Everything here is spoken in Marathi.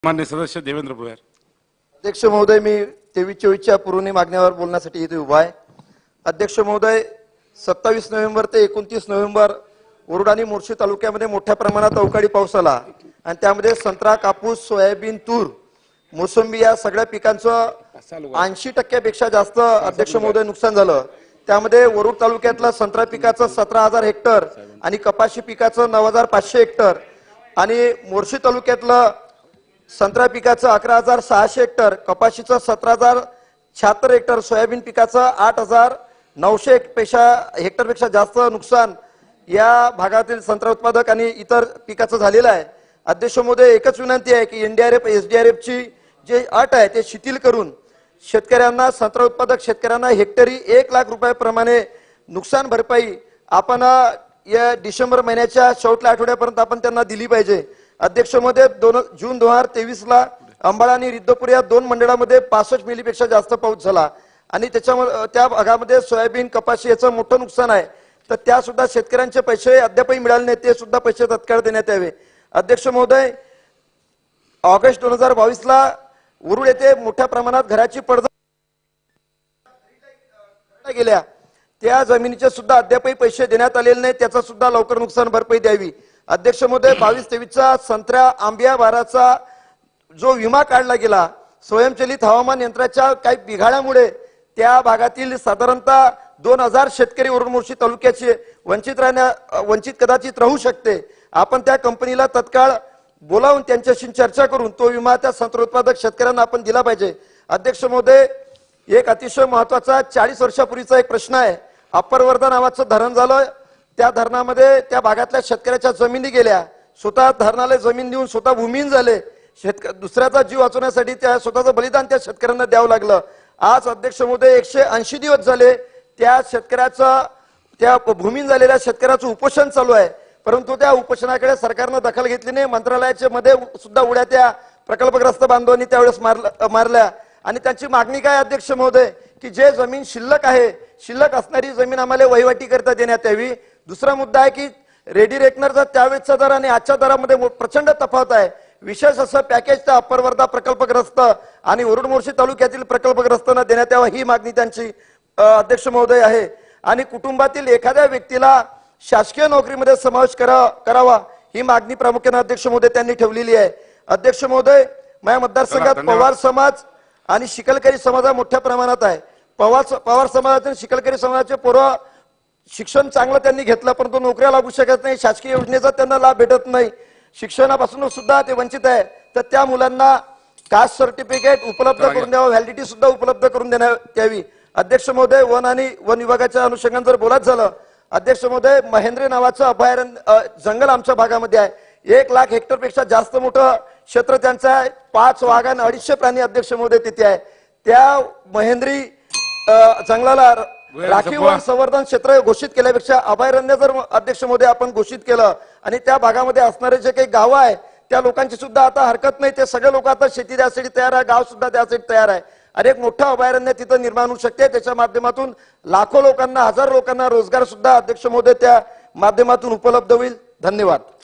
मान्य सदस्य देवेंद्र भुयार. अध्यक्ष महोदय, मी 23-24च्या पुरवणी मागण्यावर बोलण्यासाठी इथे उभा आहे. अध्यक्ष महोदय, 27 नोव्हेंबर ते 29 नोव्हेंबर वरुड आणि मोर्शी तालुक्यामध्ये मोठ्या प्रमाणात अवकाळी पाऊस आला आणि त्यामध्ये संत्रा, कापूस, सोयाबीन, तूर, मोसंबी या सगळ्या पिकांचं 80% पेक्षा जास्त अध्यक्ष महोदय नुकसान झालं. त्यामध्ये वरुड तालुक्यातलं संत्रा पिकाचं 17,000 हेक्टर आणि कपाशी पिकाचं 9,500 हेक्टर आणि मोर्शी तालुक्यातलं संत्रा पिकाचं 11,600 हेक्टर, कपाशीचं 17,076 हेक्टर, सोयाबीन पिकाचं 8,900 हेक्टरपेक्षा जास्त नुकसान या भागातील संत्रा उत्पादक आणि इतर पिकाचं झालेलं आहे. अध्यक्ष महोदय, एकच विनंती आहे की एनडीआरएफ एसडीआरएफची जे अट आहे ते शिथिल करून शेतकऱ्यांना, संत्रा उत्पादक शेतकऱ्यांना हेक्टरी 1 लाख रुपयाप्रमाणे नुकसान भरपाई आपण या डिसेंबर महिन्याच्या शेवटल्या आठवड्यापर्यंत आपण त्यांना दिली पाहिजे. अध्यक्ष महोदय, जून 2023 ला अंबाळा आणि रिद्धपुर या 2 मंडळामध्ये 65 मिलीपेक्षा जास्त पाऊस झाला आणि त्याच्यामध्ये त्या भागामध्ये सोयाबीन, कपाशी याचं मोठं नुकसान आहे. तर त्या सुद्धा शेतकऱ्यांचे पैसे अद्यापही मिळाले नाही, ते सुद्धा पैसे तत्काळ देण्यात यावे. अध्यक्ष महोदय, ऑगस्ट 2022 ला वरुड येथे मोठ्या प्रमाणात घराची पडझड गेल्या, त्या जमिनीचे सुद्धा अद्यापही पैसे देण्यात आलेले नाही, त्याचा सुद्धा लवकर नुकसान भरपाई द्यावी. अध्यक्ष महोदय, 22-23चा संत्र्या, आंब्या, बाराचा जो विमा काढला गेला स्वयंचलित हवामान यंत्राच्या काही बिघाडामुळे त्या भागातील साधारणतः 2,000 शेतकरी वरुड मोर्शी तालुक्याचे वंचित कदाचित राहू शकते. आपण त्या कंपनीला तत्काळ बोलावून त्यांच्याशी चर्चा करून तो विमा त्या संत्रा उत्पादक शेतकऱ्यांना आपण दिला पाहिजे. अध्यक्ष महोदय, एक अतिशय महत्वाचा 40 वर्षापूर्वीचा एक प्रश्न आहे. अप्पर वर्धा नावाचं धरण झालं, त्या धरणामध्ये त्या भागातल्या शेतकऱ्याच्या जमिनी गेल्या, स्वतः धरणाला जमीन देऊन स्वतः भूमिहीन झाले. दुसऱ्याचा जीव वाचवण्यासाठी त्या स्वतःचं बलिदान त्या शेतकऱ्यांना द्यावं लागलं. आज अध्यक्ष महोदय 180 दिवस झाले त्या शेतकऱ्याचं, त्या भूमिहीन झालेल्या शेतकऱ्याचं उपोषण चालू आहे, परंतु त्या उपोषणाकडे सरकारनं दखल घेतली नाही. मंत्रालयाच्या मध्ये सुद्धा उड्या त्या प्रकल्पग्रस्त बांधवांनी त्यावेळेस मारल्या आणि त्यांची मागणी काय अध्यक्ष महोदय, की जे जमीन शिल्लक आहे, शिल्लक असणारी जमीन आम्हाला वहिवाटी करता देण्यात यावी. दुसरा मुद्दा आहे की रेडी रेकनरचा त्यावेळेचा दर आणि आजच्या दरामध्ये प्रचंड तफावत आहे. विशेष असं पॅकेज त्या अप्पर वर्धा प्रकल्पग्रस्त आणि वरुड मोर्शी तालुक्यातील प्रकल्पग्रस्तांना देण्यात यावं, ही मागणी त्यांची अध्यक्ष महोदय आहे. आणि कुटुंबातील एखाद्या व्यक्तीला शासकीय नोकरीमध्ये समावेश करावा, ही मागणी प्रामुख्याने अध्यक्ष महोदय त्यांनी ठेवलेली आहे. अध्यक्ष महोदय, माझ्या मतदारसंघात पवार समाज आणि शिकलकरी समाज मोठ्या प्रमाणात आहे. पवार समाजातील शिकलकरी समाजाचे पोरं शिक्षण चांगलं त्यांनी घेतलं, परंतु नोकऱ्या लागू शकत नाही, शासकीय योजनेचा त्यांना लाभ भेटत नाही, शिक्षणापासून सुद्धा ते वंचित आहे. तर त्या मुलांना कास्ट सर्टिफिकेट उपलब्ध करून द्यावं, व्हॅलिडिटी सुद्धा उपलब्ध करून देण्यात यावी. अध्यक्ष महोदय, वन विभागाच्या अनुषंगाने जर बोलायचं झालं, अध्यक्ष महोदय, महेंद्र नावाचं अभयारण्य जंगल आमच्या भागामध्ये आहे. 1 लाख हेक्टर पेक्षा जास्त मोठं क्षेत्र त्यांचं आहे. 5 वाघ आणि 250 प्राणी अध्यक्ष महोदय तिथे आहे. त्या महेंद्री जंगलाला राखीव वन संवर्धन क्षेत्र घोषित केल्यापेक्षा अभयारण्य जर अध्यक्ष महोदय आपण घोषित केलं आणि त्या भागामध्ये असणारे जे काही गावं आहे त्या लोकांची सुद्धा आता हरकत नाही, ते सगळे लोक आता शेती द्यासाठी तयार आहे, गाव सुद्धा द्यासाठी तयार आहे. आणि एक मोठं अभयारण्य तिथं निर्माण होऊ शकते. त्याच्या माध्यमातून लाखो लोकांना, हजारो लोकांना रोजगार सुद्धा अध्यक्ष महोदय त्या माध्यमातून उपलब्ध होईल. धन्यवाद.